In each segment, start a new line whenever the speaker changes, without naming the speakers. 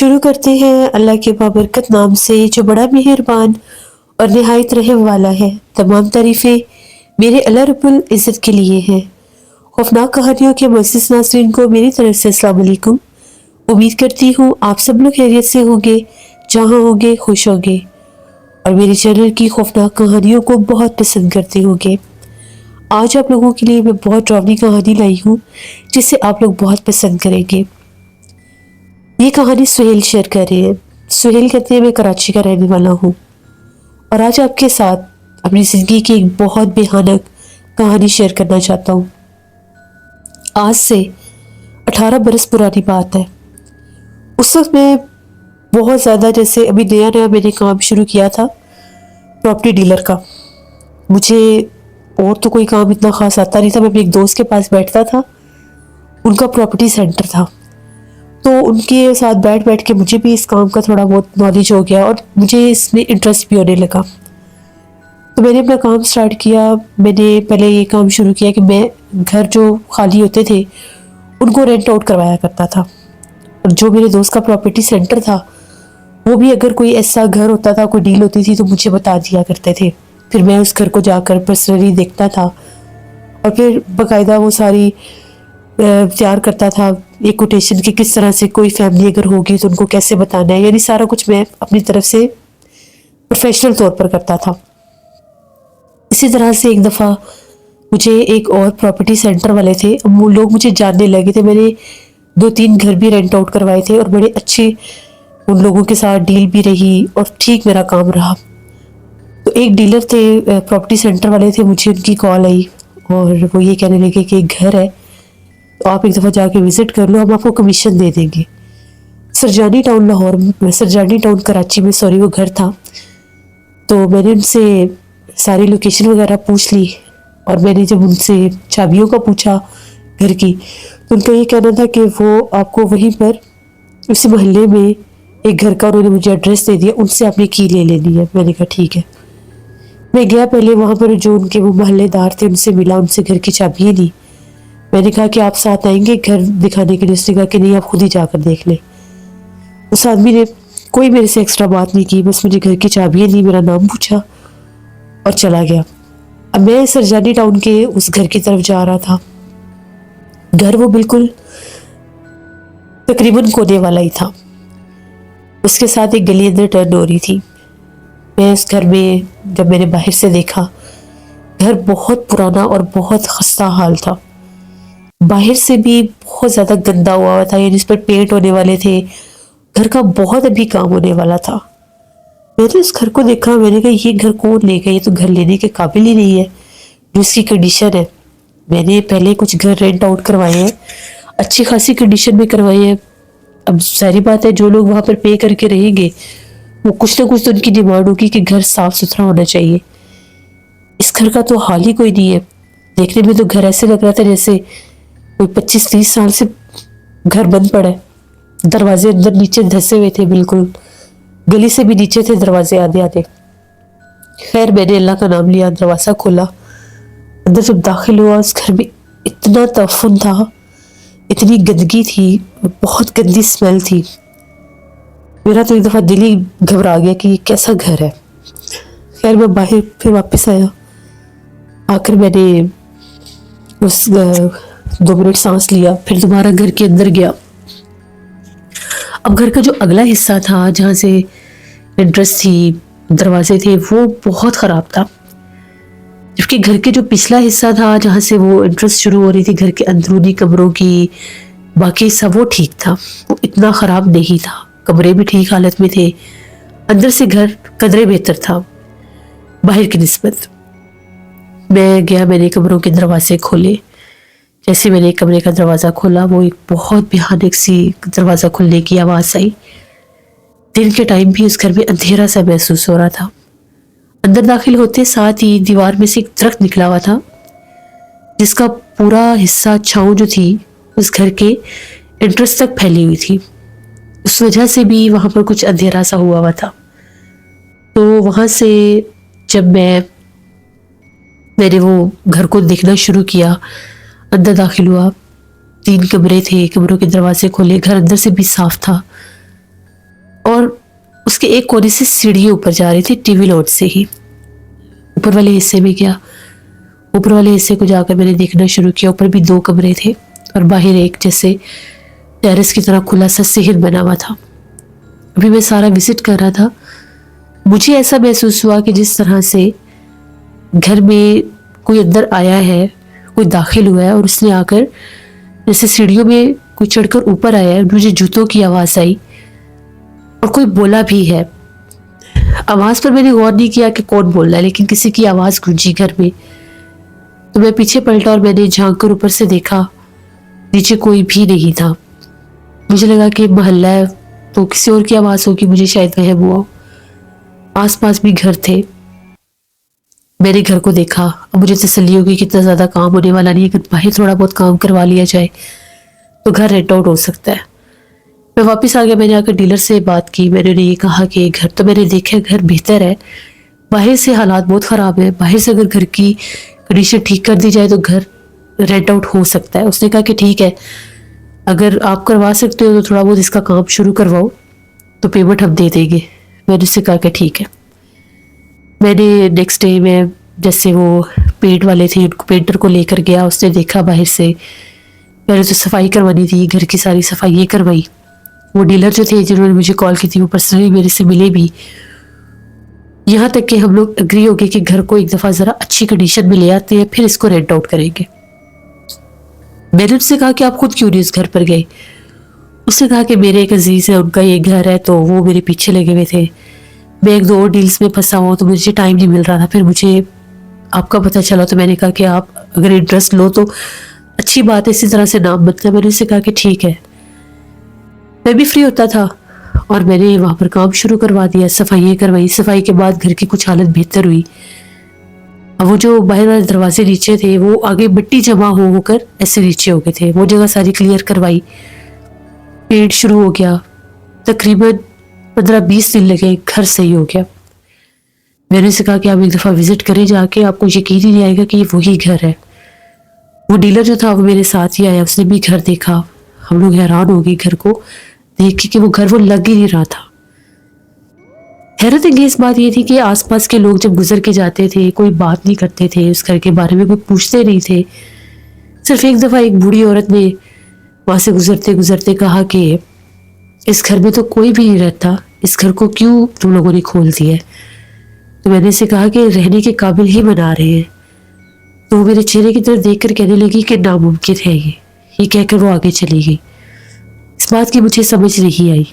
शुरू करते हैं अल्लाह के बाबरकत नाम से जो बड़ा मेहरबान और निहायत रहम वाला है। तमाम तारीफ़ें मेरे अल्लाह रब्बुल इज़्ज़त के लिए हैं। खौफनाक कहानियों के मुअज़्ज़िज़ नाज़रीन को मेरी तरफ से अस्सलाम वालेकुम। उम्मीद करती हूँ आप सब लोग खैरियत से होंगे, जहाँ होंगे खुश होंगे और मेरे चैनल की खौफनाक कहानियों को बहुत पसंद करते होंगे। आज आप लोगों के लिए मैं बहुत डरावनी कहानी लाई हूँ जिसे आप लोग बहुत पसंद करेंगे। ये कहानी सुहेल शेयर कर रहे हैं। सुहेल कहते हैं मैं कराची का रहने वाला हूँ और आज आपके साथ अपनी ज़िंदगी की एक बहुत भयानक कहानी शेयर करना चाहता हूँ। आज से 18 बरस पुरानी बात है। उस वक्त मैं बहुत ज़्यादा, जैसे अभी नया नया मैंने काम शुरू किया था प्रॉपर्टी डीलर का। मुझे और तो कोई काम इतना ख़ास आता नहीं था। मैं अपने एक दोस्त के पास बैठता था, उनका प्रॉपर्टी सेंटर था, तो उनके साथ बैठ बैठ के मुझे भी इस काम का थोड़ा बहुत नॉलेज हो गया और मुझे इसमें इंटरेस्ट भी होने लगा। तो मैंने अपना काम स्टार्ट किया। मैंने पहले ये काम शुरू किया कि मैं घर जो खाली होते थे उनको रेंट आउट करवाया करता था। और जो मेरे दोस्त का प्रॉपर्टी सेंटर था वो भी अगर कोई ऐसा घर होता था, कोई डील होती थी तो मुझे बता दिया करते थे। फिर मैं उस घर को जाकर पर्सनली देखता था और फिर बाकायदा वो सारी तैयार करता था एक कोटेशन की, किस तरह से कोई फैमिली अगर होगी तो उनको कैसे बताना है। यानी सारा कुछ मैं अपनी तरफ से प्रोफेशनल तौर पर करता था। इसी तरह से एक दफ़ा मुझे एक और प्रॉपर्टी सेंटर वाले थे, वो लोग मुझे जानने लगे थे। मैंने 2-3 घर भी रेंट आउट करवाए थे और बड़े अच्छे उन लोगों के साथ डील भी रही और ठीक मेरा काम रहा। तो एक डीलर थे, प्रॉपर्टी सेंटर वाले थे, मुझे उनकी कॉल आई और वो ये कहने लगे कि एक घर है तो आप एक दफ़ा जाके विज़िट कर लो, हम आपको कमीशन दे देंगे। सरजानी टाउन लाहौर में, सरजानी टाउन कराची में, सॉरी, वो घर था। तो मैंने उनसे सारी लोकेशन वगैरह पूछ ली और मैंने जब उनसे चाबियों का पूछा घर की, तो उनका ये कहना था कि वो आपको वहीं पर उसी मोहल्ले में एक घर का उन्होंने मुझे एड्रेस दे दिया, उनसे आपने की ले लेनी है। मैंने कहा ठीक है। मैं गया पहले वहाँ पर, जो उनके वो मोहल्लेदार थे उनसे मिला, उनसे घर की चाबियाँ ली। मैंने कहा कि आप साथ आएंगे घर दिखाने के लिए? उसने कहा कि नहीं, आप खुद ही जाकर देख लें। उस आदमी ने कोई मेरे से एक्स्ट्रा बात नहीं की, बस मुझे घर की चाबियाँ दी, मेरा नाम पूछा और चला गया। अब मैं सरजानी टाउन के उस घर की तरफ जा रहा था। घर वो बिल्कुल तकरीबन कोने वाला ही था, उसके साथ एक गली अंदर टर्न हो रही थी। मैं उस घर में जब मैंने बाहर से देखा, घर बहुत पुराना और बहुत खस्ता हाल था। बाहर से भी बहुत ज़्यादा गंदा हुआ था, यानी इस पर पेंट होने वाले थे। घर का बहुत अभी काम होने वाला था। मैंने उस घर को देखा, मैंने कहा ये घर कौन लेगा, ये तो घर लेने के काबिल ही नहीं है जो इसकी कंडीशन है। मैंने पहले कुछ घर रेंट आउट करवाए हैं, अच्छी खासी कंडीशन में करवाए हैं। अब सारी बात है, जो लोग वहाँ पर पे करके रहेंगे वो कुछ ना कुछ तो उनकी डिमांड होगी कि घर साफ सुथरा होना चाहिए। इस घर का तो हाल ही कोई नहीं है। देखने में तो घर ऐसे लग रहा था जैसे कोई 25-30 साल से घर बंद पड़ा है। दरवाजे अंदर नीचे धंसे हुए थे, बिल्कुल गली से भी नीचे थे दरवाजे आधे आधे। खैर मैंने अल्लाह का नाम लिया, दरवाज़ा खोला। अंदर जब दाखिल हुआ, उस घर में इतना तफुन था, इतनी गंदगी थी, बहुत गंदी स्मेल थी। मेरा तो एक दफ़ा दिल ही घबरा गया कि ये कैसा घर है। खैर मैं बाहर फिर वापस आया। आकर मैंने उस 2 मिनट सांस लिया, फिर दोबारा घर के अंदर गया। अब घर का जो अगला हिस्सा था, जहाँ से एंट्रेंस थी, दरवाजे थे, वो बहुत ख़राब था। जबकि घर के जो पिछला हिस्सा था, जहाँ से वो एंट्रेंस शुरू हो रही थी घर के अंदरूनी कमरों की, बाकी सब वो ठीक था, वो इतना ख़राब नहीं था। कमरे भी ठीक हालत में थे, अंदर से घर कदरे बेहतर था बाहर की निस्बत। मैं गया, मैंने कमरों के दरवाजे खोले। जैसे मैंने एक कमरे का दरवाज़ा खोला, वो एक बहुत भयानक सी दरवाज़ा खुलने की आवाज़ आई। दिन के टाइम भी उस घर में अंधेरा सा महसूस हो रहा था। अंदर दाखिल होते साथ ही दीवार में से एक दरख्त निकला हुआ था, जिसका पूरा हिस्सा छाँव जो थी उस घर के एंट्रेंस तक फैली हुई थी। उस वजह से भी वहाँ पर कुछ अंधेरा सा हुआ था। तो वहाँ से जब मैंने वो घर को देखना शुरू किया, अंदर दाखिल हुआ। 3 कमरे थे, कमरों के दरवाजे खोले, घर अंदर से भी साफ था। और उसके एक कोने से सीढ़ी ऊपर जा रही थी, टीवी लॉन्च से ही। ऊपर वाले हिस्से में गया, ऊपर वाले हिस्से को जाकर मैंने देखना शुरू किया। ऊपर भी 2 कमरे थे और बाहर एक जैसे टेरेस की तरह खुला सा सेहर बना हुआ था। अभी मैं सारा विजिट कर रहा था। मुझे ऐसा महसूस हुआ कि जिस तरह से घर में कोई अंदर आया है, कोई दाखिल हुआ है और उसने आकर जैसे सीढ़ियों में कोई चढ़कर ऊपर आया है। मुझे जूतों की आवाज़ आई और कोई बोला भी है। आवाज़ पर मैंने गौर नहीं किया कि कौन बोल रहा है, लेकिन किसी की आवाज़ गूंजी घर में। तो मैं पीछे पलटा और मैंने झांक कर ऊपर से देखा, नीचे कोई भी नहीं था। मुझे लगा कि मोहल्ला है तो किसी और की आवाज़ होगी, मुझे शायद वहम हुआ। आसपास भी घर थे। मैंने घर को देखा। अब मुझे तसल्ली होगी कि इतना ज़्यादा काम होने वाला नहीं है। अगर बाहर थोड़ा बहुत काम करवा लिया जाए तो घर रेंट आउट हो सकता है। मैं वापस आ गया। मैंने आकर डीलर से बात की। मैंने उन्हें ये कहा कि घर तो मैंने देखा, घर बेहतर है, बाहर से हालात बहुत ख़राब है। बाहर से अगर घर की कंडीशन ठीक कर दी जाए तो घर रेंट आउट हो सकता है। उसने कहा कि ठीक है, अगर आप करवा सकते हो तो थोड़ा बहुत इसका काम शुरू करवाओ, तो पेमेंट हम दे देंगे। मैंने उससे कहा कि ठीक है। मैंने नेक्स्ट डे में जैसे वो पेंट वाले थे उनको पेंटर को लेकर गया। उसने देखा बाहर से। मैंने तो सफाई करवानी थी, घर की सारी सफाई ये करवाई। वो डीलर जो थे जिन्होंने मुझे कॉल की थी वो पर्सनली मेरे से मिले भी। यहाँ तक कि हम लोग एग्री हो गए कि घर को एक दफ़ा ज़रा अच्छी कंडीशन में ले आते हैं, फिर इसको रेंट आउट करेंगे। मैंने उससे कहा कि आप खुद क्यों नहीं इस घर पर गए। उसने कहा कि मेरे एक अजीज़ है, उनका ये घर है, तो वो मेरे पीछे लगे हुए थे। मैं 1-2 और डील्स में फंसा हुआ तो मुझे टाइम नहीं मिल रहा था। फिर मुझे आपका पता चला तो मैंने कहा कि आप अगर इंटरेस्ट लो तो अच्छी बात है, इसी तरह से नाम बनता है। मैंने उससे कहा कि ठीक है। मैं भी फ्री होता था और मैंने वहाँ पर काम शुरू करवा दिया। सफाई करवाई। सफाई के बाद घर की कुछ हालत बेहतर हुई। अब वो जो बाहर वाले दरवाजे नीचे थे वो आगे मिट्टी जमा होकर ऐसे नीचे हो गए थे। वो जगह सारी क्लियर करवाई। पेंट शुरू हो गया। तकरीबन 15-20 दिन लगे, घर सही हो गया। मैंने उसे कहा कि आप एक दफ़ा विजिट करें जाके, आपको यकीन ही नहीं आएगा कि ये वही घर है। वो डीलर जो था वो मेरे साथ ही आया। उसने भी घर देखा। हम लोग हैरान हो गए घर को देख के कि वो घर वो लग ही नहीं रहा था। हैरत अंगेज बात ये थी कि आसपास के लोग जब गुजर के जाते थे कोई बात नहीं करते थे उस घर के बारे में, कोई पूछते नहीं थे। सिर्फ एक दफ़ा एक बूढ़ी औरत ने वहाँ से गुजरते गुजरते कहा कि इस घर में तो कोई भी नहीं रहता, इस घर को क्यों तुम लोगों ने खोल दिया है। तो मैंने इसे कहा कि रहने के काबिल ही बना रहे हैं। तो वो मेरे चेहरे की तरफ देखकर कहने लगी कि नामुमकिन है ये कहकर वो आगे चली गई। इस बात की मुझे समझ नहीं आई।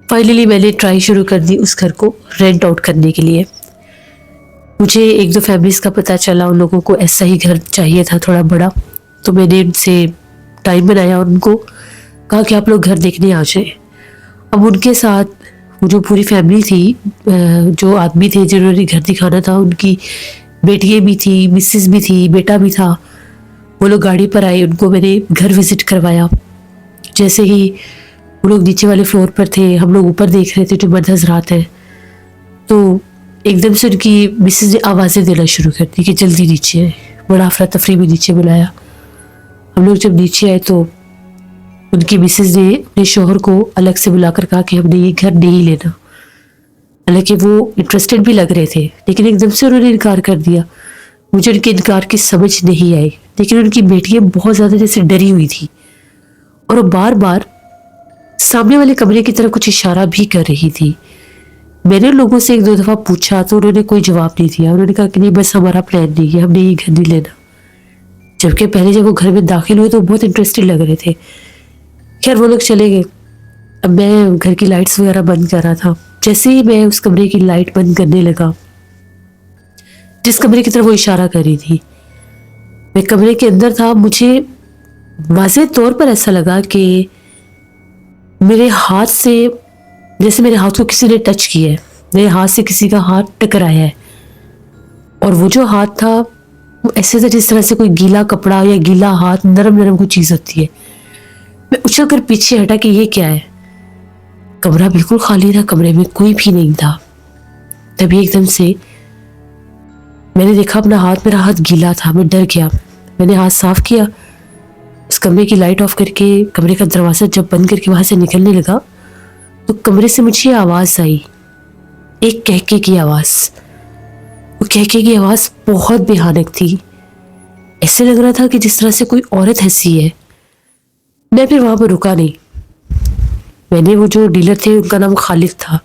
फाइनली मैंने ट्राई शुरू कर दी उस घर को रेंट आउट करने के लिए। मुझे 1-2 फैमिलीज का पता चला, उन लोगों को ऐसा ही घर चाहिए था थोड़ा बड़ा। तो मैंने उनसे टाइम बनाया और उनको कहा कि आप लोग घर देखने आ जाए। अब उनके साथ वो जो पूरी फैमिली थी, जो आदमी थे जिन्होंने घर दिखाना था, उनकी बेटियाँ भी थी, मिसेस भी थी, बेटा भी था। वो लोग गाड़ी पर आए, उनको मैंने घर विजिट करवाया। जैसे ही वो लोग नीचे वाले फ्लोर पर थे, हम लोग ऊपर देख रहे थे जो मर्द हजरात हैं, तो एकदम से उनकी मिसेस ने आवाज़ें देना शुरू कर दी कि जल्दी नीचे आए। बड़ा अफरा तफरी में नीचे बुलाया। हम लोग जब नीचे आए तो उनकी मिसेस ने अपने शोहर को अलग से बुलाकर कहा कि हमने ये घर नहीं लेना। हालांकि वो इंटरेस्टेड भी लग रहे थे, लेकिन एकदम से उन्होंने इनकार कर दिया। मुझे उनके इनकार की समझ नहीं आई, लेकिन उनकी बेटियां बहुत ज़्यादा जैसे डरी हुई थी और वो बार बार सामने वाले कमरे की तरफ कुछ इशारा भी कर रही थी। मैंने लोगों से 1-2 दफ़ा पूछा तो उन्होंने कोई जवाब नहीं दिया। उन्होंने कहा कि नहीं, बस हमारा प्लान नहीं है, हमने ये घर नहीं लेना। जबकि पहले जब वो घर में दाखिल हुए तो बहुत इंटरेस्टेड लग रहे थे। खैर वो लोग चले गए। अब मैं घर की लाइट्स वगैरह बंद कर रहा था। जैसे ही मैं उस कमरे की लाइट बंद करने लगा जिस कमरे की तरफ वो इशारा कर रही थी, मैं कमरे के अंदर था। मुझे वाज़ेह तौर पर ऐसा लगा कि मेरे हाथ से, जैसे मेरे हाथ को किसी ने टच किया है, मेरे हाथ से किसी का हाथ टकराया है। और वो जो हाथ था वो ऐसे था जिस तरह से कोई गीला कपड़ा या गीला हाथ, नरम नरम कोई चीज़ होती है। मैं उछल कर पीछे हटा कि ये क्या है। कमरा बिल्कुल खाली था, कमरे में कोई भी नहीं था। तभी एकदम से मैंने देखा अपना हाथ, मेरा हाथ गीला था। मैं डर गया। मैंने हाथ साफ किया उस कमरे की लाइट ऑफ करके कमरे का दरवाज़ा जब बंद करके वहाँ से निकलने लगा तो कमरे से मुझे आवाज़ आई, एक कहके की आवाज़। वो कहके की आवाज़ बहुत भयानक थी। ऐसे लग रहा था कि जिस तरह से कोई औरत हंसी है। मैं फिर वहाँ पर रुका नहीं। मैंने वो जो डीलर थे उनका नाम खालिद था,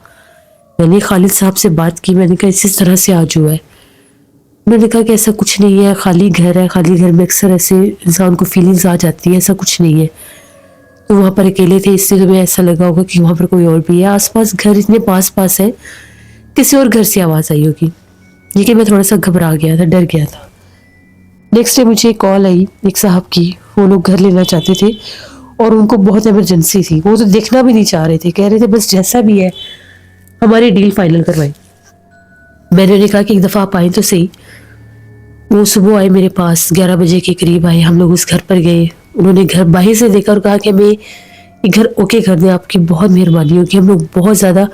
मैंने खालिद साहब से बात की। मैंने कहा इस तरह से आज हुआ है। उन्होंने कहा कि ऐसा कुछ नहीं है, खाली घर है, खाली घर में अक्सर ऐसे इंसान को फीलिंग्स आ जाती है, ऐसा कुछ नहीं है। तो वहाँ पर अकेले थे इसलिए तुम्हें ऐसा लगा होगा कि वहाँ पर कोई और भी है। आसपास घर इतने पास पास है, किसी और घर से आवाज़ आई होगी। लेकिन मैं थोड़ा सा घबरा गया था, डर गया था। नेक्स्ट डे मुझे एक कॉल आई एक साहब की। वो लोग घर लेना चाहते थे और उनको बहुत इमरजेंसी थी। वो तो देखना भी नहीं चाह रहे थे, कह रहे थे बस जैसा भी है हमारी डील फाइनल करवाई। मैंने उन्हें कहा कि एक दफ़ा आप आए तो सही। वो सुबह आए मेरे पास, 11 बजे के करीब आए। हम लोग उस घर पर गए। उन्होंने घर बाहर से देखा और कहा कि हमें ये घर ओके कर दें, आपकी बहुत मेहरबानी होगी, हम लोग बहुत ज़्यादा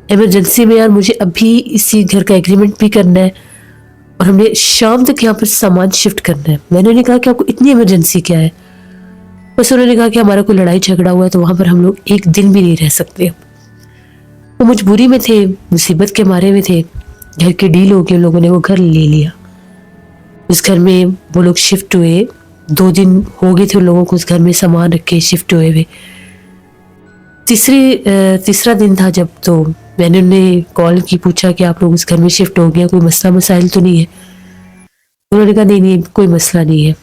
इमरजेंसी में, यार मुझे अभी इसी घर का एग्रीमेंट भी करना है और हमें शाम तक यहाँ पर सामान शिफ्ट करना है। मैंने उन्हें कहा कि आपको इतनी इमरजेंसी क्या है? बस उन्होंने कहा कि हमारा कोई लड़ाई झगड़ा हुआ है तो वहाँ पर हम लोग एक दिन भी नहीं रह सकते। वो मजबूरी में थे, मुसीबत के मारे में थे। घर की डील हो गई, उन लोगों ने वो घर ले लिया। उस घर में वो लोग शिफ्ट हुए। 2 दिन हो गए थे उन लोगों को उस घर में सामान रख के शिफ्ट हुए हुए। तीसरा दिन था जब, तो मैंने उन्हें कॉल की, पूछा कि आप लोग उस घर में शिफ्ट हो गया, कोई मसला मसाइल तो नहीं है? उन्होंने कहा नहीं नहीं कोई मसला नहीं है।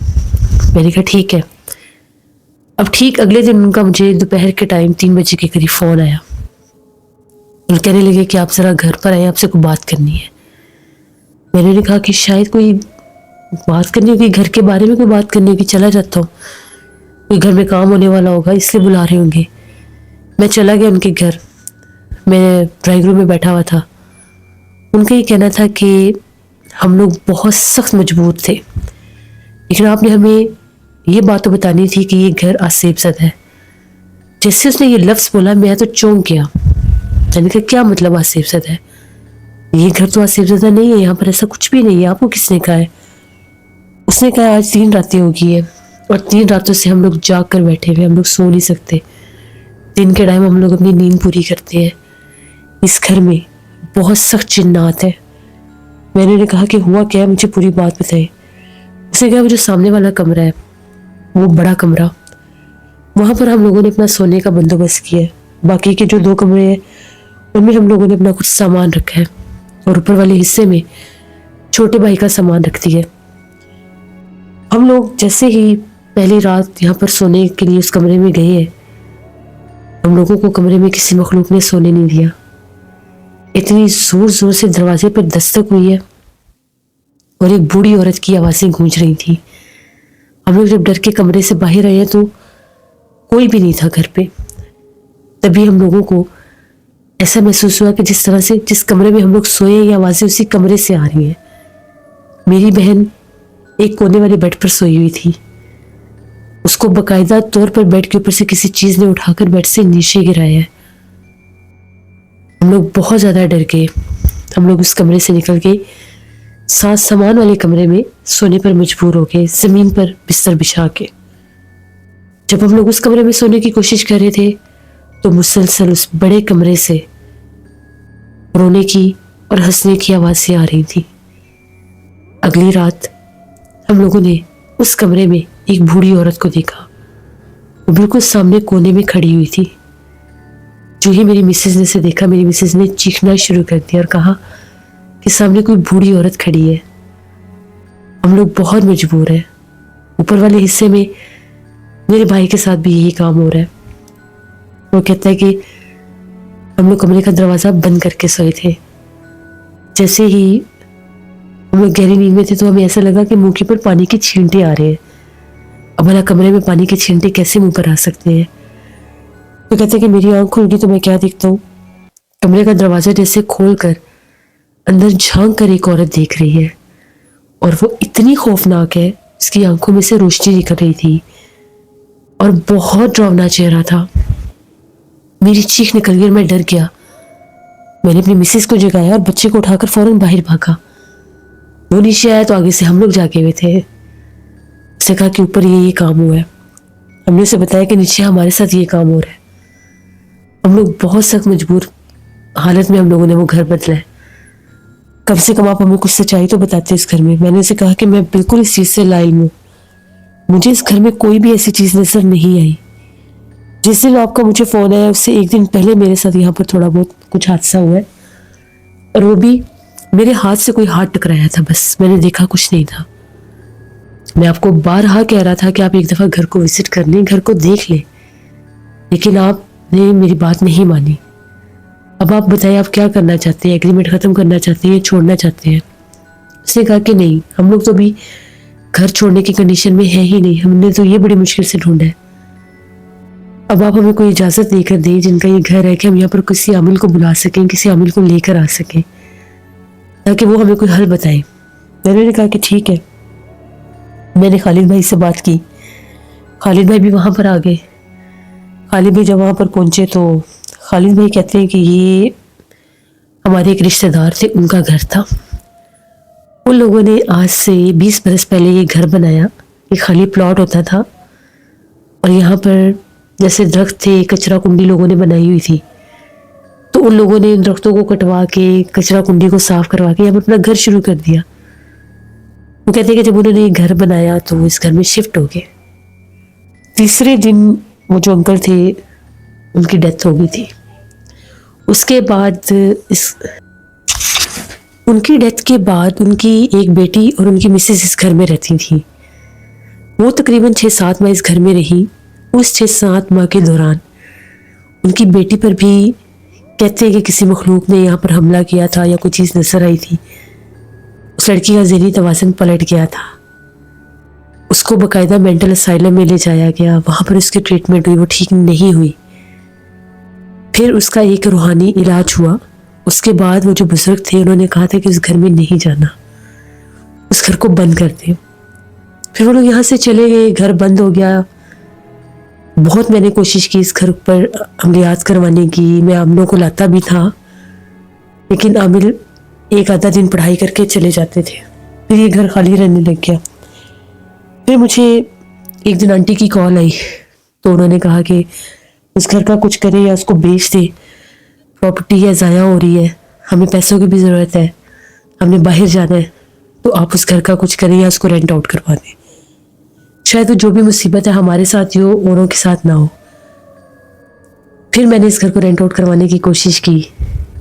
मैंने कहा ठीक है। अब ठीक अगले दिन उनका मुझे दोपहर के टाइम 3 बजे के करीब फ़ोन आया। और कहने लगे कि आप ज़रा घर पर आए, आपसे कोई बात करनी है। मैंने उन्हें कहा कि शायद कोई बात करनी होगी, घर के बारे में कोई बात करनी होगी, चला जाता हूँ, कोई घर में काम होने वाला होगा इसलिए बुला रहे होंगे। मैं चला गया उनके घर। मैं ड्राइंग रूम में बैठा हुआ था। उनका ये कहना था कि हम लोग बहुत सख्त मजबूर थे, लेकिन आपने हमें ये बात तो बतानी थी कि ये घर आसेब ज़दा है। जैसे उसने ये लफ्ज़ बोला मैं तो चौंक गया। मैंने कहा क्या मतलब आसेब ज़दा है? ये घर तो आसेब ज़दा नहीं है, यहाँ पर ऐसा कुछ भी नहीं है। आपको किसने कहा है? उसने कहा आज 3 रातें हो गई है और 3 रातों से हम लोग जाग कर बैठे हुए, हम लोग सो नहीं सकते। दिन के टाइम हम लोग अपनी नींद पूरी करते हैं। इस घर में बहुत सख्त जिन्नात है। मैंने उन्हें कहा कि हुआ क्या है, मुझे पूरी बात बताएं। उसने कहा वो जो सामने वाला कमरा है, वो बड़ा कमरा, वहाँ पर हम लोगों ने अपना सोने का बंदोबस्त किया है। बाकी के जो 2 कमरे हैं उनमें हम लोगों ने अपना कुछ सामान रखा है और ऊपर वाले हिस्से में छोटे भाई का सामान रख दिया है। हम लोग जैसे ही पहली रात यहाँ पर सोने के लिए उस कमरे में गए हैं, हम लोगों को कमरे में किसी मखलूक ने सोने नहीं दिया। इतनी जोर जोर से दरवाजे पर दस्तक हुई है और एक बूढ़ी औरत की आवाज़ें गूंज रही थी। हम लोग जब डर के कमरे से बाहर आए तो कोई भी नहीं था घर पे। तभी हम लोगों को ऐसा महसूस हुआ कि जिस तरह से जिस कमरे में हम लोग सोए ये आवाज़ें उसी कमरे से आ रही हैं। मेरी बहन एक कोने वाले बेड पर सोई हुई थी। उसको बाकायदा तौर पर बेड के ऊपर से किसी चीज़ ने उठाकर बेड से नीचे गिराया है। हम लोग बहुत ज़्यादा डर गए। हम लोग उस कमरे से निकल के साथ सामान वाले कमरे में सोने पर मजबूर हो गए, ज़मीन पर बिस्तर बिछा के। जब हम लोग उस कमरे में सोने की कोशिश कर रहे थे तो मुसलसल उस बड़े कमरे से रोने की और हंसने की आवाज़ें आ रही थी। अगली रात हम लोगों ने उस कमरे में एक बूढ़ी औरत को देखा। वो बिल्कुल सामने कोने में खड़ी हुई थी। जो ही मेरी मिसेज ने से देखा, मेरी मिसेज ने चीखना शुरू कर दिया और कहा कि सामने कोई बूढ़ी औरत खड़ी है। हम लोग बहुत मजबूर हैं। ऊपर वाले हिस्से में मेरे भाई के साथ भी यही काम हो रहा है। वो कहता है कि हम लोग कमरे का दरवाज़ा बंद करके सोए थे। जैसे ही हम लोग गहरी नींद में थे तो हमें ऐसा लगा कि मुंह के ऊपर पानी के छींटे आ रहे हैं। अब भला कमरे में पानी के छींटे कैसे मुंह पर आ सकते हैं? तो कहते हैं कि मेरी आंख खुल गई तो मैं क्या देखता हूँ, कमरे का दरवाज़ा जैसे खोल कर अंदर झांक कर एक औरत देख रही है और वो इतनी खौफनाक है, उसकी आंखों में से रोशनी निकल रही थी और बहुत डरावना चेहरा था। मेरी चीख निकल गई और मैं डर गया। मैंने अपनी मिसेस को जगाया और बच्चे को उठाकर फौरन बाहर भागा। वो नीचे आया तो आगे से हम लोग जागे हुए थे। उसने कहा कि ऊपर ये काम हुआ है। हमने उसे बताया कि नीचे हमारे साथ ये काम हो रहा है। हम लोग बहुत सख्त मजबूर हालत में हम लोगों ने वो घर बदला है। कम से कम आप हमें कुछ सच्चाई तो बताते इस घर में। मैंने उसे कहा कि मैं बिल्कुल इस चीज़ से लाइल हूँ, मुझे इस घर में कोई भी ऐसी चीज़ नजर नहीं आई। जिस दिन आपका मुझे फ़ोन आया उससे एक दिन पहले मेरे साथ यहाँ पर थोड़ा बहुत कुछ हादसा हुआ है, और वो भी मेरे हाथ से कोई हाथ टकराया था, बस मैंने देखा, कुछ नहीं था। मैं आपको बारहा कह रहा था कि आप एक दफ़ा घर को विजिट कर लें, घर को देख लें, लेकिन आपने मेरी बात नहीं मानी। अब आप बताइए आप क्या करना चाहते हैं? एग्रीमेंट ख़त्म करना चाहते हैं, छोड़ना चाहते हैं? उसने कहा कि नहीं, हम लोग तो अभी घर छोड़ने की कंडीशन में है ही नहीं, हमने तो ये बड़ी मुश्किल से ढूंढा है। अब आप हमें कोई इजाज़त देकर दें जिनका ये घर है, कि हम यहाँ पर किसी आमिल को बुला सकें, किसी आमिल को लेकर आ सकें, ताकि वो हमें कोई हल बताए। मैंने कहा कि ठीक है। मैंने खालिद भाई से बात की, खालिद भाई भी वहाँ पर आ गए। खालिद भाई जब वहाँ पर पहुँचे तो खालिद भाई कहते हैं कि ये हमारे एक रिश्तेदार थे, उनका घर था। उन लोगों ने आज से 20 बरस पहले ये घर बनाया। ये खाली प्लॉट होता था और यहाँ पर जैसे दरख्त थे, कचरा कुंडी लोगों ने बनाई हुई थी, तो उन लोगों ने इन दरख्तों को कटवा के, कचरा कुंडी को साफ करवा के यहाँ पर अपना घर शुरू कर दिया। वो कहते हैं कि जब उन्होंने ये घर बनाया तो वो इस घर में शिफ्ट हो गए। तीसरे दिन वो जो अंकल थे उनकी डेथ हो गई थी। उसके बाद उनकी डेथ के बाद उनकी एक बेटी और उनकी मिसेस इस घर में रहती थी। वो तकरीबन 6-7 माह इस घर में रही। उस 6-7 माह के दौरान उनकी बेटी पर भी कहते हैं कि किसी मखलूक ने यहाँ पर हमला किया था या कोई चीज़ नजर आई थी। उस लड़की का ज़हनी तवाज़ुन पलट गया था। उसको बाकायदा मेंटल असाइलम में ले जाया गया, वहाँ पर उसकी ट्रीटमेंट हुई, वो ठीक नहीं हुई। फिर उसका एक रूहानी इलाज हुआ। उसके बाद वो जो बुजुर्ग थे उन्होंने कहा था कि उस घर में नहीं जाना, उस घर को बंद कर दे। फिर वो लोग यहाँ से चले गए, घर बंद हो गया। बहुत मैंने कोशिश की इस घर पर अमलियात करवाने की, मैं आमिलों को लाता भी था, लेकिन आमिल एक आधा दिन पढ़ाई करके चले जाते थे, फिर ये घर खाली रहने लग गया। फिर मुझे एक दिन आंटी की कॉल आई तो उन्होंने कहा कि उस घर का कुछ करें या उसको बेच दे, प्रॉपर्टी है ज़ाया हो रही है, हमें पैसों की भी ज़रूरत है, हमने बाहर जाना है, तो आप उस घर का कुछ करें या उसको रेंट आउट करवा दें। शायद वो जो भी मुसीबत है हमारे साथ ही हो, औरों के साथ ना हो। फिर मैंने इस घर को रेंट आउट करवाने की कोशिश की।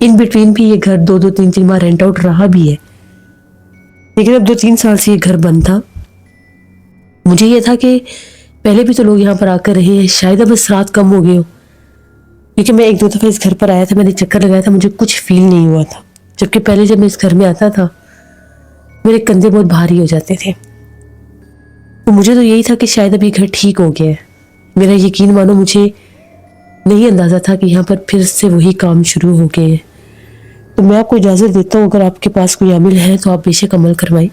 इन बिटवीन भी ये घर 2-2, 3-3 माह रेंट आउट रहा भी है, लेकिन अब 2-3 साल से ये घर बंद था। मुझे ये था कि पहले भी तो लोग यहाँ पर आकर रहे हैं, शायद अब असरात कम हो गए हो, क्योंकि मैं 1-2 दफ़ा इस घर पर आया था, मैंने चक्कर लगाया था, मुझे कुछ फील नहीं हुआ था। जबकि पहले जब मैं इस घर में आता था मेरे कंधे बहुत भारी हो जाते थे। तो मुझे तो यही था कि शायद अब ये घर ठीक हो गया है। मेरा यकीन मानो, मुझे नहीं अंदाज़ा था कि यहाँ पर फिर से वही काम शुरू हो गए हैं। तो मैं आपको इजाज़त देता हूँ, अगर आपके पास कोई आमिल है तो आप बेशक अमल करवाएं,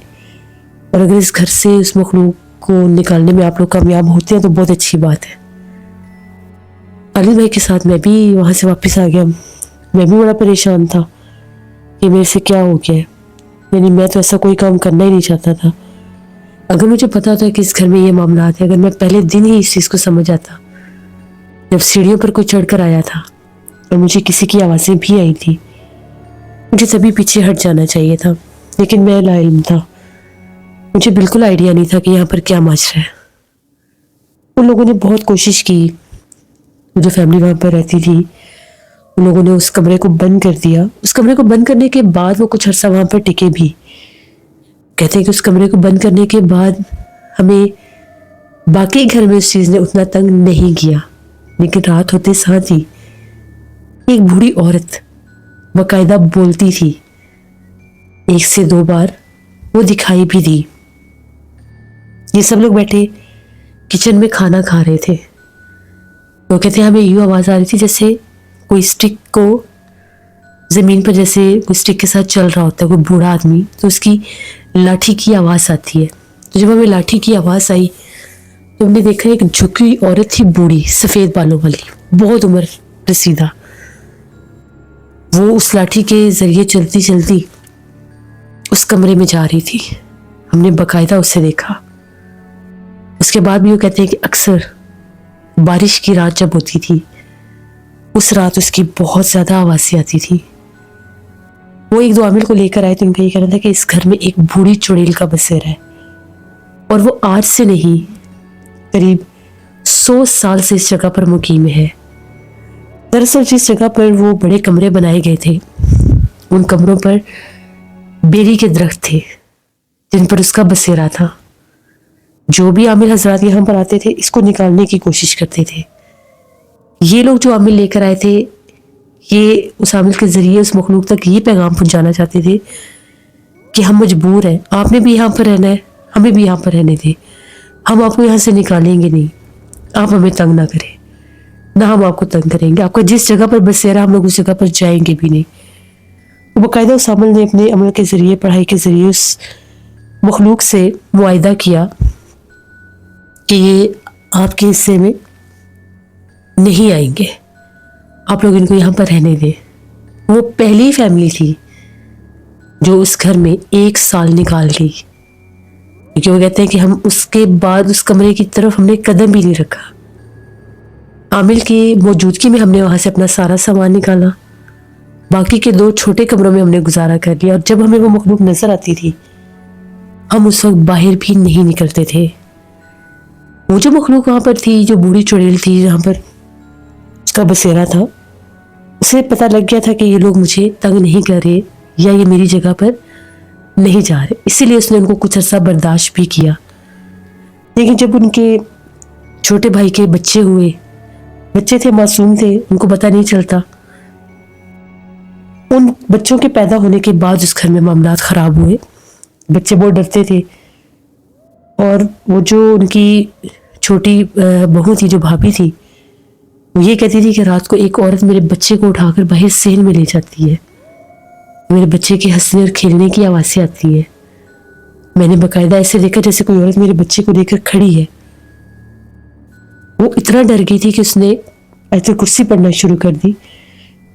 और अगर इस घर से उस मखलूक को निकालने में आप लोग कामयाब होते हैं तो बहुत अच्छी बात है। खालिद भाई के साथ मैं भी वहाँ से वापस आ गया। मैं भी बड़ा परेशान था कि मेरे से क्या हो गया है, यानी मैं तो ऐसा कोई काम करना ही नहीं चाहता था। अगर मुझे पता होता कि इस घर में ये मामला है, अगर मैं पहले दिन ही इस चीज़ को समझ आता, जब सीढ़ियों पर कोई चढ़कर आया था और मुझे किसी की आवाज़ें भी आई थी, मुझे तभी पीछे हट जाना चाहिए था, लेकिन मैं लाइल्म था, मुझे बिल्कुल आइडिया नहीं था कि यहाँ पर क्या मच रहा है। उन लोगों ने बहुत कोशिश की, जो फैमिली वहाँ पर रहती थी उन लोगों ने उस कमरे को बंद कर दिया। उस कमरे को बंद करने के बाद वो कुछ अर्सा वहाँ पर टिके भी। कहते हैं कि उस कमरे को बंद करने के बाद हमें बाकी घर में उस चीज़ ने उतना तंग नहीं किया, लेकिन रात होते साथ ही एक बूढ़ी औरत बाकायदा बोलती थी, 1 से 2 बार वो दिखाई भी दी। ये सब लोग बैठे किचन में खाना खा रहे थे, तो कहते हैं हमें यूँ आवाज़ आ रही थी जैसे कोई स्टिक को ज़मीन पर, जैसे कोई स्टिक के साथ चल रहा होता है कोई बूढ़ा आदमी, तो उसकी लाठी की आवाज़ आती है। तो जब हमें लाठी की आवाज़ आई तो हमने देखा एक झुकी हुई औरत थी, बूढ़ी सफ़ेद बालों वाली, बहुत उम्र रसीदा। वो उस लाठी के ज़रिए चलती चलती उस कमरे में जा रही थी। हमने बाकायदा उससे देखा। उसके बाद भी वो कहते हैं कि अक्सर बारिश की रात जब होती थी, उस रात उसकी बहुत ज़्यादा आवाज़ें आती थी। वो एक दो आमिर को लेकर आए तो उनका ये कहना था कि इस घर में एक बूढ़ी चुड़ैल का बसेरा है और वो आज से नहीं, करीब 100 साल से इस जगह पर मुकीम है। दरअसल जिस जगह पर वो बड़े कमरे बनाए गए थे, उन कमरों पर बेरी के दरख्त थे जिन पर उसका बसेरा था। जो भी आमिर हजरात यहाँ पर आते थे, इसको निकालने की कोशिश करते थे। ये लोग जो आमिर लेकर आए थे, ये उस आमिर के जरिए उस मखलूक तक ये पैगाम पहुंचाना चाहते थे कि हम मजबूर हैं, आपने भी यहाँ पर रहना है, हमें भी यहाँ पर रहने दें, हम आपको यहाँ से निकालेंगे नहीं, आप हमें तंग ना करें, ना हम आपको तंग करेंगे, आपका जिस जगह पर बसेरा हम लोग उस जगह पर जाएंगे भी नहीं। तो बाकायदा उस आमिर ने अपने अमल के जरिए, पढ़ाई के जरिए उस मखलूक से मुआहिदा किया कि ये आपके हिस्से में नहीं आएंगे, आप लोग इनको यहाँ पर रहने दें। वो पहली फैमिली थी जो उस घर में 1 साल निकाल गई, क्योंकि वो कहते हैं कि हम उसके बाद उस कमरे की तरफ हमने कदम भी नहीं रखा। आमिर की मौजूदगी में हमने वहाँ से अपना सारा सामान निकाला, बाकी के 2 छोटे कमरों में हमने गुजारा कर लिया। और जब हमें वो मखलूक नजर आती थी, हम उस वक्त बाहर भी नहीं निकलते थे। वो जो मखलूक वहाँ पर थी, जो बूढ़ी चुड़ैल थी जहाँ पर उसका बसेरा था, उसे पता लग गया था कि ये लोग मुझे तंग नहीं कर रहे या ये मेरी जगह पर नहीं जा रहे, इसीलिए उसने उनको कुछ अर्सा बर्दाश्त भी किया। लेकिन जब उनके छोटे भाई के बच्चे हुए, बच्चे थे, मासूम थे, उनको पता नहीं चलता, उन बच्चों के पैदा होने के बाद उस घर में मामलात खराब हुए। बच्चे बहुत डरते थे और वो जो उनकी छोटी बहू थी, जो भाभी थी, वो ये कहती थी कि रात को एक औरत मेरे बच्चे को उठाकर बाहर सेल में ले जाती है, मेरे बच्चे के हंसने और खेलने की आवाज़ें आती है। मैंने बाकायदा ऐसे देखा जैसे कोई औरत मेरे बच्चे को लेकर खड़ी है। वो इतना डर गई थी कि उसने आयतुल कुर्सी पढ़ना शुरू कर दी।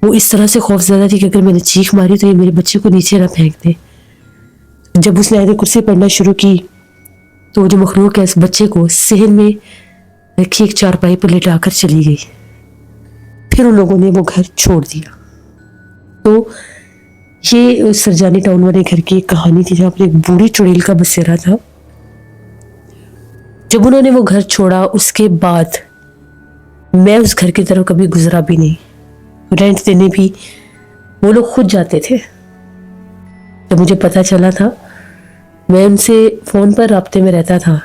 वो इस तरह से खौफजदा थी कि अगर मैंने चीख मारी तो ये मेरे बच्चे को नीचे ना फेंक दे। जब उसने आयतुल कुर्सी पढ़ना शुरू की तो जो मखलूक है, उस बच्चे को सहन में रखी एक चारपाई पर लेटाकर चली गई। फिर उन लोगों ने वो घर छोड़ दिया। तो ये सरजानी टाउन वाले घर की एक कहानी थी जहाँ पर एक बूढ़ी चुड़ैल का बसेरा था। जब उन्होंने वो घर छोड़ा, उसके बाद मैं उस घर की तरफ कभी गुजरा भी नहीं। रेंट देने भी वो लोग खुद जाते थे। जब मुझे पता चला था, मैं उनसे फ़ोन पर राब्ते में रहता था।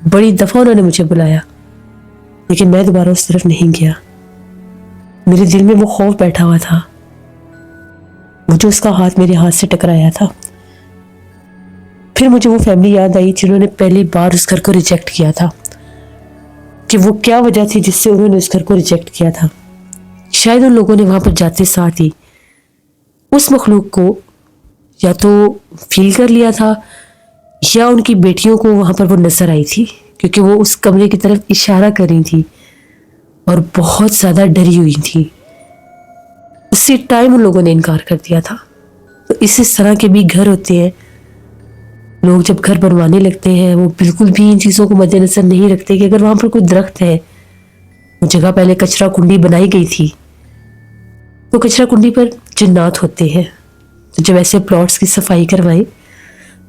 बड़ी दफ़ा उन्होंने मुझे बुलाया, लेकिन मैं दोबारा उस तरफ नहीं गया। मेरे दिल में वो खौफ बैठा हुआ था, वो जो उसका हाथ मेरे हाथ से टकराया था। फिर मुझे वो फैमिली याद आई जिन्होंने पहली बार उस घर को रिजेक्ट किया था, कि वो क्या वजह थी जिससे उन्होंने उस घर को रिजेक्ट किया था। शायद उन लोगों ने वहां पर जाते साथ ही उस मखलूक को या तो फील कर लिया था या उनकी बेटियों को वहां पर वो नजर आई थी, क्योंकि वो उस कमरे की तरफ इशारा कर रही थी और बहुत ज्यादा डरी हुई थी। उसी टाइम उन लोगों ने इनकार कर दिया था। तो इस तरह के भी घर होते हैं। लोग जब घर बनवाने लगते हैं, वो बिल्कुल भी इन चीज़ों को मद्देनजर नहीं रखते कि अगर वहां पर कोई दरख्त है, वो जगह पहले कचरा कुंडी बनाई गई थी, तो कचरा कुंडी पर जिन्नात होते हैं। तो जब ऐसे प्लॉट्स की सफाई करवाएं,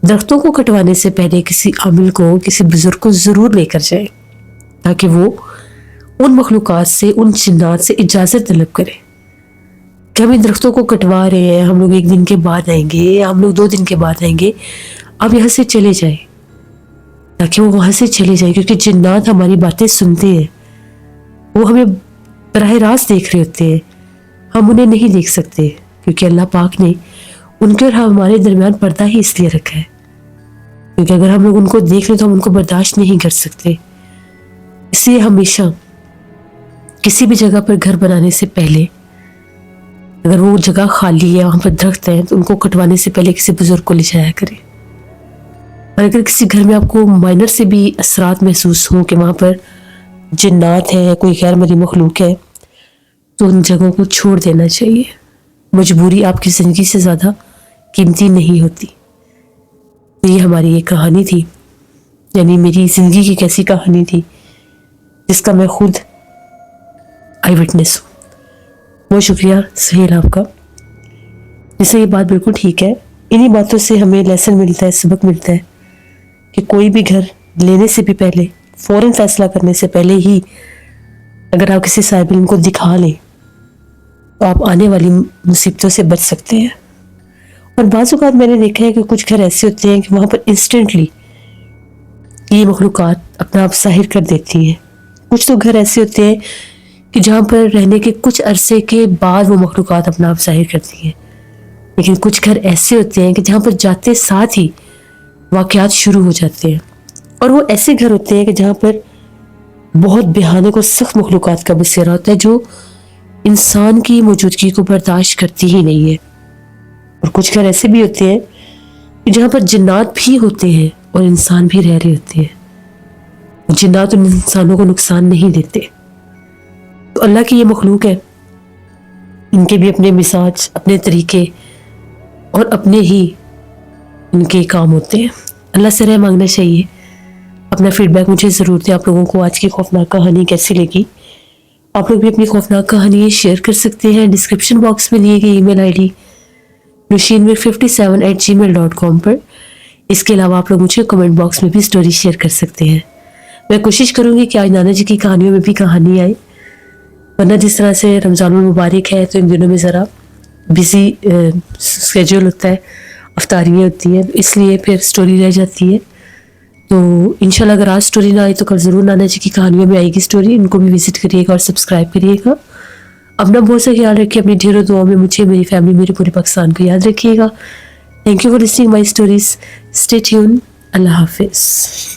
दरख्तों को कटवाने से पहले किसी आमिल को, किसी बुजुर्ग को ज़रूर लेकर जाए, ताकि वो उन मखलूक़ात से, उन जिन्नात से इजाज़त तलब करें कि हम इन दरख्तों को कटवा रहे हैं, हम लोग 1 दिन के बाद आएंगे या हम लोग 2 दिन के बाद आएंगे, अब यहाँ से चले जाए, ताकि वो वहाँ से चले जाए। क्योंकि जिन्नात हमारी बातें सुनते हैं, वो हमें बराह रास्त देख रहे होते हैं, हम उन्हें नहीं देख सकते, क्योंकि अल्लाह पाक ने उनके और हमारे दरमियान पर्दा ही इसलिए रखा है, क्योंकि अगर हम लोग उनको देख लें तो हम उनको बर्दाश्त नहीं कर सकते। इसलिए हमेशा किसी भी जगह पर घर बनाने से पहले, अगर वो जगह खाली है, वहाँ पर दरख्त है, तो उनको कटवाने से पहले किसी बुजुर्ग को ले जाया करें। और अगर किसी घर में आपको माइनर से भी असरात महसूस हों कि वहाँ पर जिन्नात है, कोई गैर मरी मखलूक है, तो उन जगहों को छोड़ देना चाहिए। मजबूरी आपकी ज़िंदगी से ज़्यादा कीमती नहीं होती। तो ये हमारी एक कहानी थी, यानी मेरी ज़िंदगी की कैसी कहानी थी जिसका मैं खुद आई विटनेस हूँ। बहुत शुक्रिया सुहेल आपका। जैसे ये बात बिल्कुल ठीक है, इन्हीं बातों से हमें लेसन मिलता है, सबक मिलता है कि कोई भी घर लेने से भी पहले, फ़ौरन फैसला करने से पहले ही अगर आप किसी साहिब इल्म को दिखा लें तो आप आने वाली मुसीबतों से बच सकते हैं। और बाज़ औक़ात मैंने देखा है कि कुछ घर ऐसे होते हैं कि वहाँ पर इंस्टेंटली ये मखलूक़ात अपना आप ज़ाहिर कर देती हैं। कुछ तो घर ऐसे होते हैं कि जहाँ पर रहने के कुछ अरसे के बाद वो मखलूक़ात अपना आप ज़ाहिर करती हैं, लेकिन कुछ घर ऐसे होते हैं कि जहाँ पर जाते साथ ही वाक़यात शुरू हो जाते हैं। और वो ऐसे घर होते हैं कि जहाँ पर बहुत भयानक और सख्त मखलूक़ात का बसेरा होता है जो इंसान की मौजूदगी को बर्दाश्त करती ही नहीं है। और कुछ घर ऐसे भी होते हैं कि जहाँ पर जिन्नात भी होते हैं और इंसान भी रह रहे होते हैं। जिन्नात उन इंसानों को नुकसान नहीं देते। तो अल्लाह की ये मखलूक है, इनके भी अपने मिजाज, अपने तरीके और अपने ही इनके काम होते हैं। अल्लाह से रहम मांगना चाहिए। अपना फीडबैक मुझे ज़रूर दें, आप लोगों को आज की खौफनाक कहानी कैसी लगी। आप लोग भी अपनी खौफनाक कहानी शेयर कर सकते हैं डिस्क्रिप्शन बॉक्स में दिए गए ईमेल आईडी nushinmir57@gmail.com पर। इसके अलावा आप लोग मुझे कमेंट बॉक्स में भी स्टोरी शेयर कर सकते हैं। मैं कोशिश करूँगी कि आज नाना जी की कहानियों में भी कहानी आए, वरना जिस तरह से रमज़ानुल मुबारक है तो इन दिनों में ज़रा बिज़ी स्केड्यूल होता है, अफ्तारियाँ होती हैं, इसलिए फिर स्टोरी रह जाती है। तो इंशाल्लाह अगर आज स्टोरी ना आई तो कल ज़रूर नाना जी की कहानियों में आएगी स्टोरी। इनको भी विजिट करिएगा और सब्सक्राइब करिएगा। अपना बहुत सा ख्याल रखिए, अपनी ढेरों दुआओं में मुझे, मेरी फैमिली, मेरे पूरे पाकिस्तान को याद रखिएगा। Thank you for listening my stories. Stay tune. अल्लाह हाफिज़।